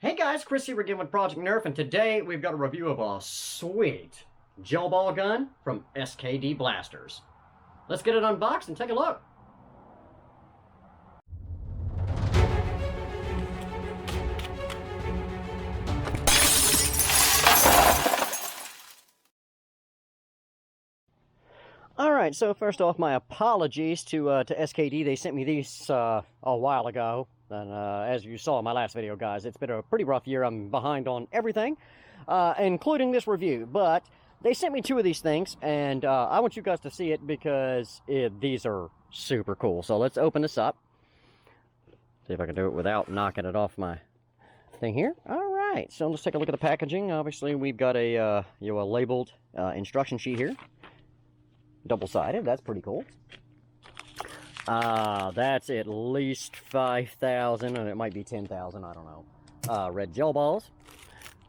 Hey guys, Chris here again with Project Nerf, and today we've got a review of a sweet gel ball gun from SKD Blasters. Let's get it unboxed and take a look. Alright, so first off, my apologies to SKD. They sent me these a while ago. And as you saw in my last video, guys, it's been a pretty rough year. I'm behind on everything, including this review. But they sent me two of these things, and I want you guys to see it because these are super cool. So let's open this up. See if I can do it without knocking it off my thing here. All right, so let's take a look at the packaging. Obviously, we've got a labeled instruction sheet here. Double-sided, that's pretty cool. That's at least 5,000, and it might be 10,000, I don't know. Red gel balls.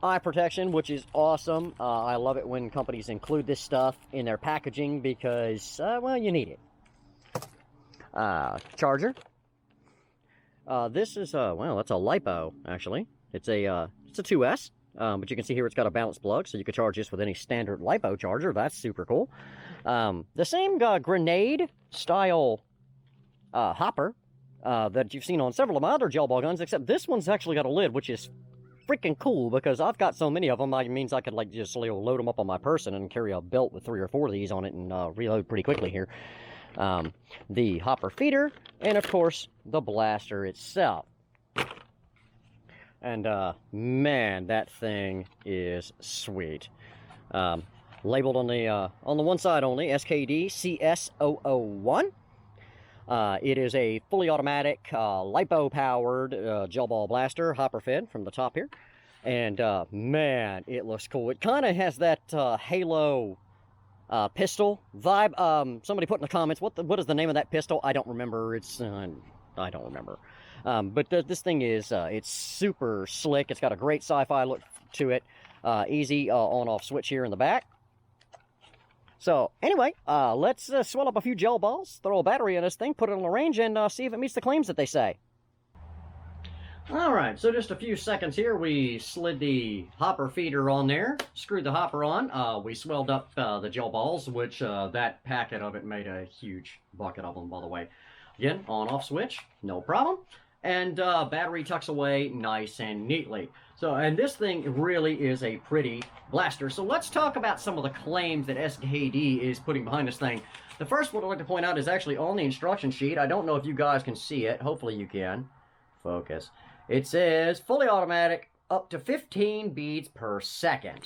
Eye protection, which is awesome. I love it when companies include this stuff in their packaging because, well, you need it. Charger. This is, well, that's a LiPo, actually. It's a 2S, but you can see here it's got a balanced plug, so you can charge this with any standard LiPo charger. That's super cool. The same grenade-style hopper that you've seen on several of my other gel ball guns, except this one's actually got a lid, which is freaking cool because I've got so many of them. It means I could like just load them up on my person and carry a belt with 3 or 4 of these on it and reload pretty quickly here. The hopper feeder, and of course the blaster itself. And man, that thing is sweet. Labeled on the one side only, SKD CS001. It is a fully automatic, LiPo-powered gel ball blaster, hopper fed from the top here. And, man, it looks cool. It kind of has that Halo pistol vibe. Somebody put in the comments, what is the name of that pistol? I don't remember. I don't remember. But this thing is, it's super slick. It's got a great sci-fi look to it. Easy on-off switch here in the back. So, anyway, let's swell up a few gel balls, throw a battery in this thing, put it on the range, and see if it meets the claims that they say. Alright, so just a few seconds here, we slid the hopper feeder on there, screwed the hopper on, we swelled up the gel balls, which that packet of it made a huge bucket of them, by the way. Again, on-off switch, no problem. And battery tucks away nice and neatly. So, and this thing really is a pretty blaster. So let's talk about some of the claims that SKD is putting behind this thing. The first one I'd like to point out is actually on the instruction sheet. I don't know if you guys can see it. Hopefully you can. Focus. It says fully automatic up to 15 beads per second.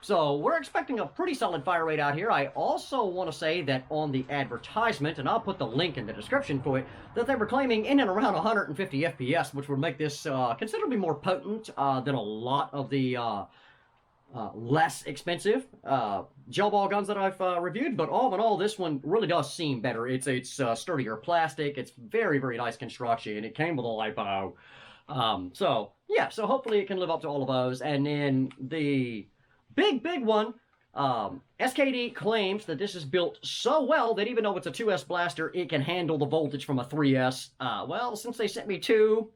So we're expecting a pretty solid fire rate out here. I also want to say that on the advertisement, and I'll put the link in the description for it, that they were claiming in and around 150 FPS, which would make this considerably more potent than a lot of the less expensive gel ball guns that I've reviewed. But all in all, this one really does seem better. It's sturdier plastic. It's very, very nice construction. It came with a LiPo. So yeah, so hopefully it can live up to all of those. And then the big one, SKD claims that this is built so well that even though it's a 2S blaster, it can handle the voltage from a 3S. Well, since they sent me 2,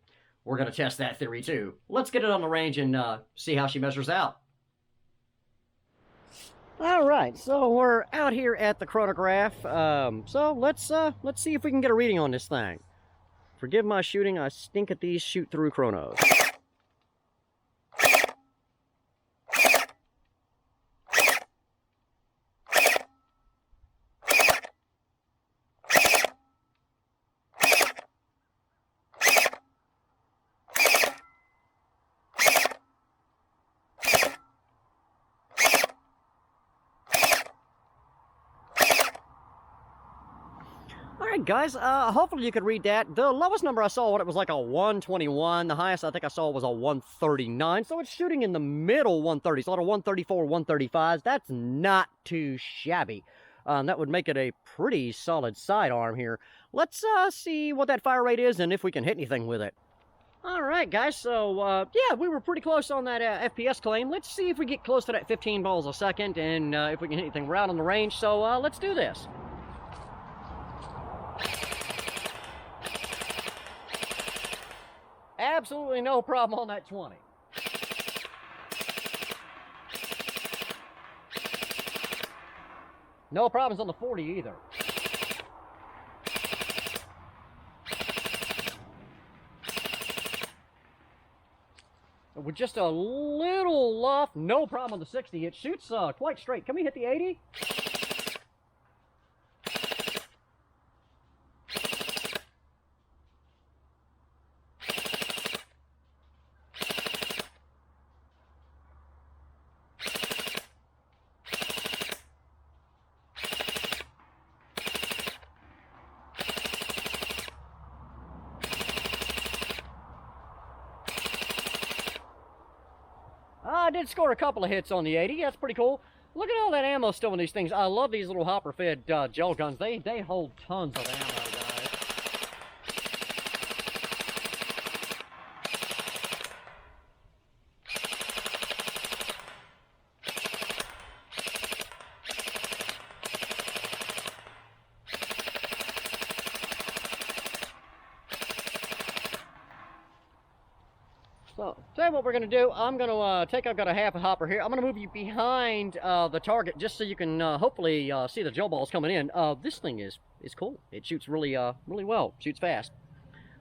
we're going to test that theory too. Let's get it on the range and see how she measures out. Alright, so we're out here at the chronograph. So let's see if we can get a reading on this thing. Forgive my shooting, I stink at these shoot-through chronos. Alright guys, hopefully you could read that. The lowest number I saw, it was like a 121. The highest I think I saw was a 139. So it's shooting in the middle 130s, a lot of 134, 135s. That's not too shabby. That would make it a pretty solid sidearm here. Let's see what that fire rate is and if we can hit anything with it. Alright guys, so yeah, we were pretty close on that FPS claim. Let's see if we get close to that 15 balls a second and if we can hit anything right on the range. So let's do this. Absolutely no problem on that 20. No problems on the 40 either. With just a little luff, no problem on the 60. It shoots quite straight. Can we hit the 80? I did score a couple of hits on the 80. That's pretty cool. Look at all that ammo still in these things. I love these little hopper-fed gel guns. They hold tons of ammo, guys. So, tell you what we're going to do. I'm going to I've got a half a hopper here. I'm going to move you behind the target just so you can hopefully see the gel balls coming in. This thing is cool. It shoots really well. Shoots fast.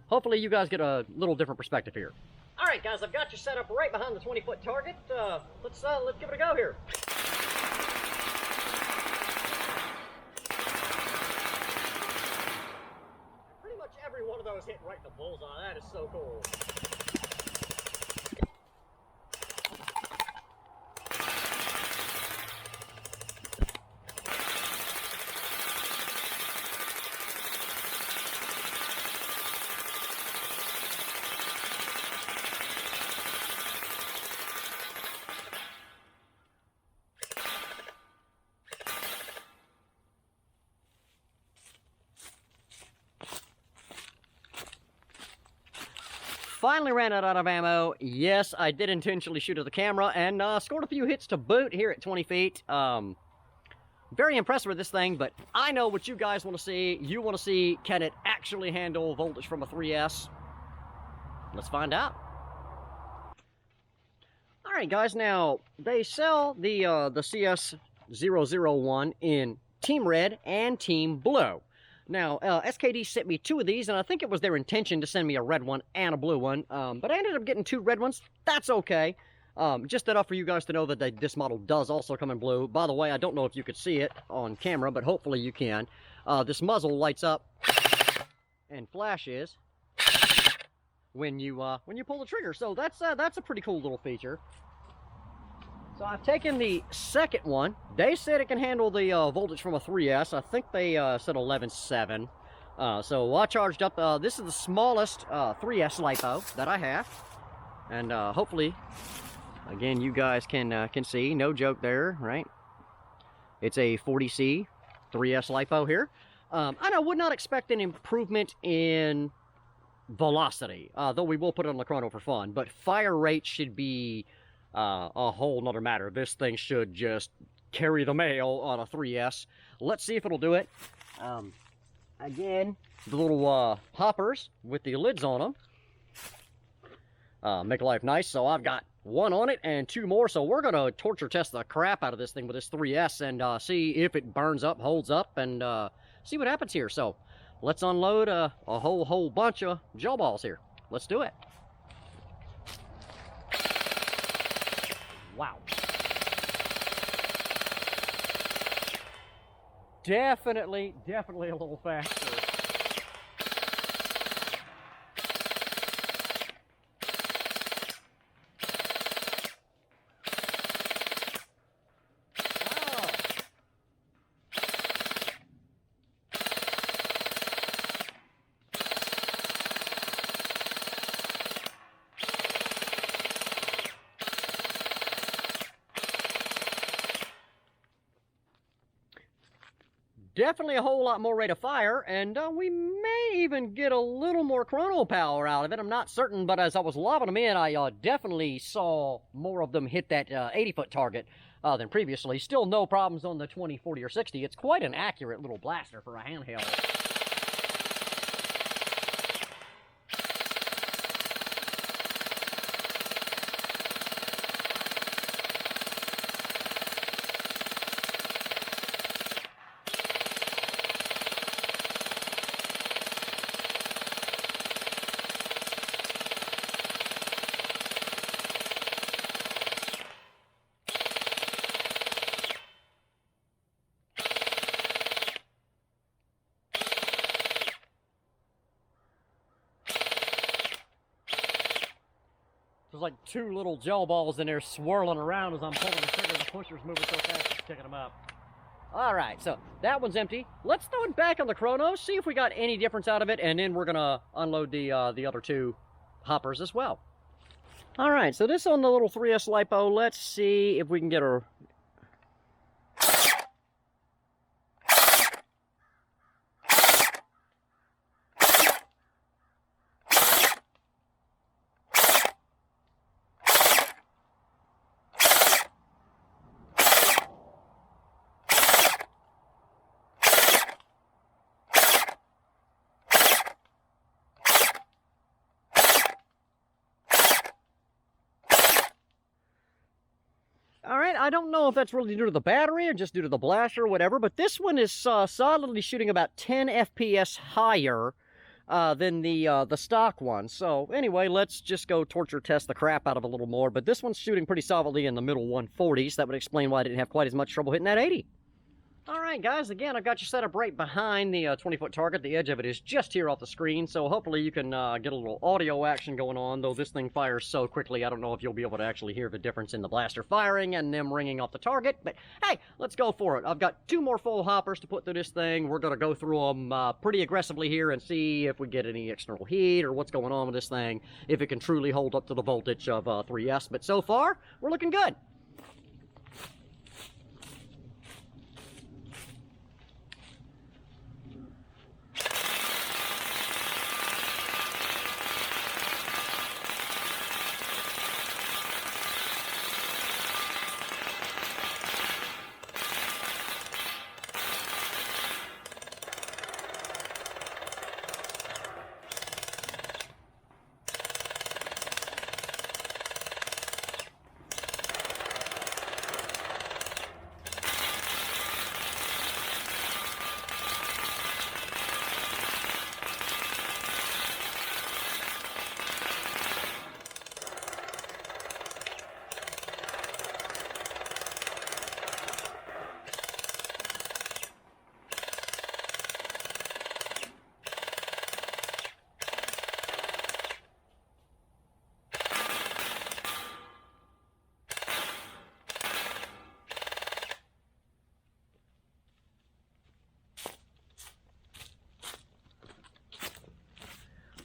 Hopefully you guys get a little different perspective here. All right, guys, I've got you set up right behind the 20-foot target. Let's give it a go here. Pretty much every one of those hit right in the bullseye. That is so cool. Finally ran out of ammo. Yes, I did intentionally shoot at the camera and scored a few hits to boot here at 20 feet. Very impressed with this thing, but I know what you guys want to see. You want to see, can it actually handle voltage from a 3S? Let's find out. All right, guys, now they sell the CS001 in Team Red and Team Blue. Now, SKD sent me 2 of these, and I think it was their intention to send me a red one and a blue one, but I ended up getting 2 red ones. That's okay. Just enough for you guys to know that this model does also come in blue. By the way, I don't know if you could see it on camera, but hopefully you can. This muzzle lights up and flashes when you pull the trigger. So that's a pretty cool little feature. So I've taken the second one. They said it can handle the voltage from a 3S. I think they said 11.7. So I charged up. This is the smallest 3S LiPo that I have, and hopefully, again, you guys can see. No joke there, right? It's a 40C 3S LiPo here, and I would not expect an improvement in velocity, though we will put it on the chrono for fun. But fire rate should be a whole nother matter. This thing should just carry the mail on a 3S. Let's see if it'll do it. Again, the little hoppers with the lids on them make life nice. So I've got 1 on it and 2 more. So we're going to torture test the crap out of this thing with this 3S and see if it burns up, holds up, and see what happens here. So let's unload a whole bunch of gel balls here. Let's do it. Wow. Definitely a little faster. Definitely a whole lot more rate of fire, and we may even get a little more chrono power out of it. I'm not certain, but as I was lobbing them in, I definitely saw more of them hit that 80-foot target than previously. Still no problems on the 20, 40, or 60. It's quite an accurate little blaster for a handheld. There's like 2 little gel balls in there swirling around as I'm pulling the trigger. The pusher's moving so fast it's picking them up. All right, so that one's empty. Let's throw it back on the chrono, see if we got any difference out of it, and then we're gonna unload the other 2 hoppers as well. All right, so this on the little 3S LiPo. Let's see if we can get her. Alright, I don't know if that's really due to the battery or just due to the blaster or whatever, but this one is solidly shooting about 10 FPS higher than the stock one. So anyway, let's just go torture test the crap out of it a little more, but this one's shooting pretty solidly in the middle 140s. That would explain why I didn't have quite as much trouble hitting that 80. Alright guys, again, I've got you set up right behind the 20-foot target. The edge of it is just here off the screen, so hopefully you can get a little audio action going on, though this thing fires so quickly, I don't know if you'll be able to actually hear the difference in the blaster firing and them ringing off the target, but hey, let's go for it. I've got 2 more full hoppers to put through this thing. We're going to go through them pretty aggressively here and see if we get any external heat or what's going on with this thing, if it can truly hold up to the voltage of 3S, but so far, we're looking good.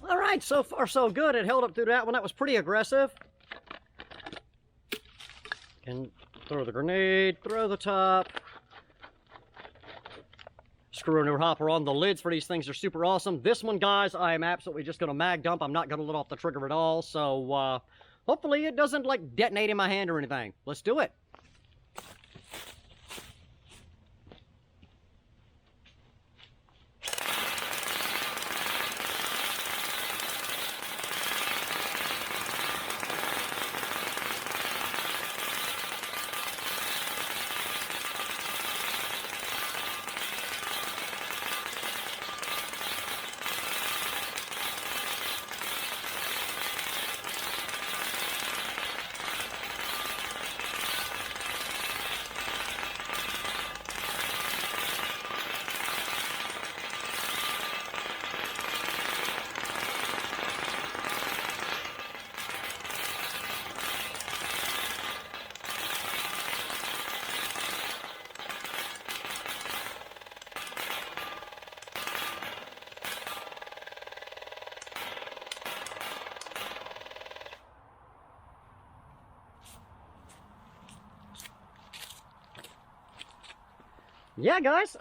Alright, so far so good. It held up through that one. That was pretty aggressive. And throw the grenade, throw the top. Screw a new hopper on. The lids for these things are super awesome. This one, guys, I am absolutely just going to mag dump. I'm not going to let off the trigger at all. So, hopefully it doesn't, like, detonate in my hand or anything. Let's do it. Yeah, guys,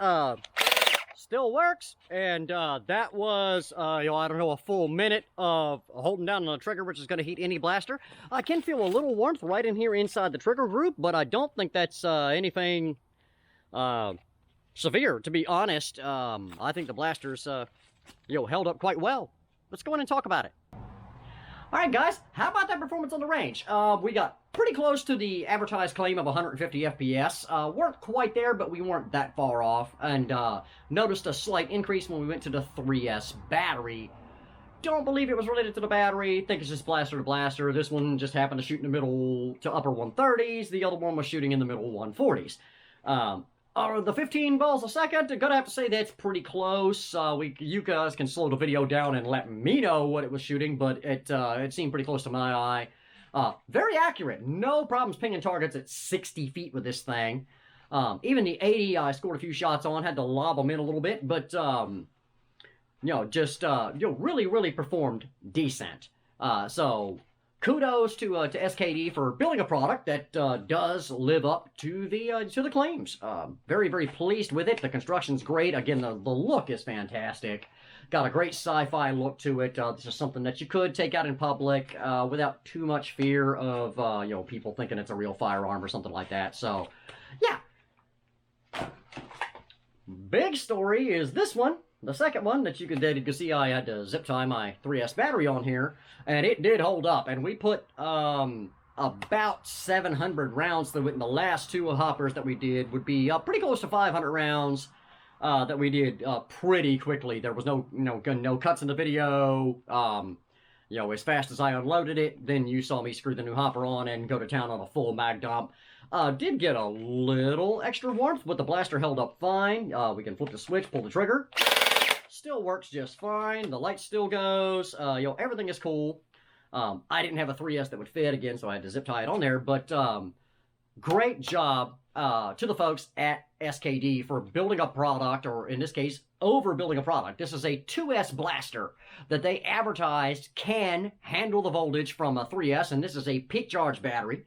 still works, and that was, I don't know, a full minute of holding down on the trigger, which is going to heat any blaster. I can feel a little warmth right in here inside the trigger group, but I don't think that's anything severe, to be honest. I think the blaster's, held up quite well. Let's go in and talk about it. Alright guys, how about that performance on the range? We got pretty close to the advertised claim of 150 FPS. Weren't quite there, but we weren't that far off. And noticed a slight increase when we went to the 3S battery. Don't believe it was related to the battery. Think it's just blaster to blaster. This one just happened to shoot in the middle to upper 130s. The other one was shooting in the middle 140s. The 15 balls a second, I'm gonna have to say that's pretty close. You guys can slow the video down and let me know what it was shooting, but it seemed pretty close to my eye. Very accurate. No problems pinging targets at 60 feet with this thing. Even the 80 I scored a few shots on, had to lob them in a little bit, but, just, really, really performed decent. So kudos to SKD for building a product that does live up to the claims. Very, very pleased with it. The construction's great. Again, the look is fantastic. Got a great sci-fi look to it. This is something that you could take out in public without too much fear of people thinking it's a real firearm or something like that. So, yeah. Big story is this one. The second one that you could see, I had to zip tie my 3S battery on here, and it did hold up. And we put about 700 rounds through it, and the last two hoppers that we did would be pretty close to 500 rounds that we did pretty quickly. There was no cuts in the video. As fast as I unloaded it, then you saw me screw the new hopper on and go to town on a full mag dump. Did get a little extra warmth, but the blaster held up fine. We can flip the switch, pull the trigger. Still works just fine. The light still goes. Everything is cool. I didn't have a 3S that would fit again, so I had to zip tie it on there. But great job to the folks at SKD for building a product, or in this case, overbuilding a product. This is a 2S blaster that they advertised can handle the voltage from a 3S, and this is a peak charge battery.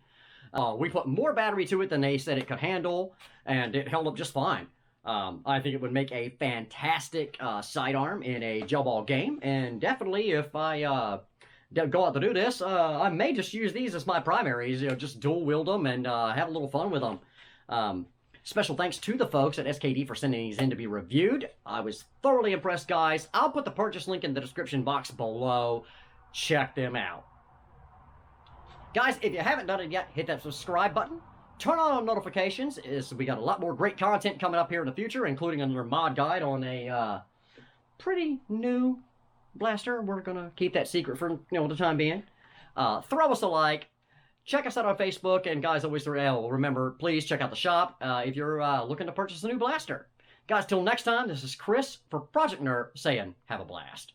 We put more battery to it than they said it could handle, and it held up just fine. I think it would make a fantastic sidearm in a gel ball game, and definitely if I go out to do this, I may just use these as my primaries, just dual wield them and have a little fun with them. Special thanks to the folks at SKD for sending these in to be reviewed. I was thoroughly impressed, guys. I'll put the purchase link in the description box below. Check them out. Guys, if you haven't done it yet, hit that subscribe button. Turn on notifications. We got a lot more great content coming up here in the future, including another mod guide on a pretty new blaster. We're going to keep that secret for the time being. Throw us a like. Check us out on Facebook. And guys, always remember, please check out the shop if you're looking to purchase a new blaster. Guys, till next time, this is Chris for Project Nerf saying have a blast.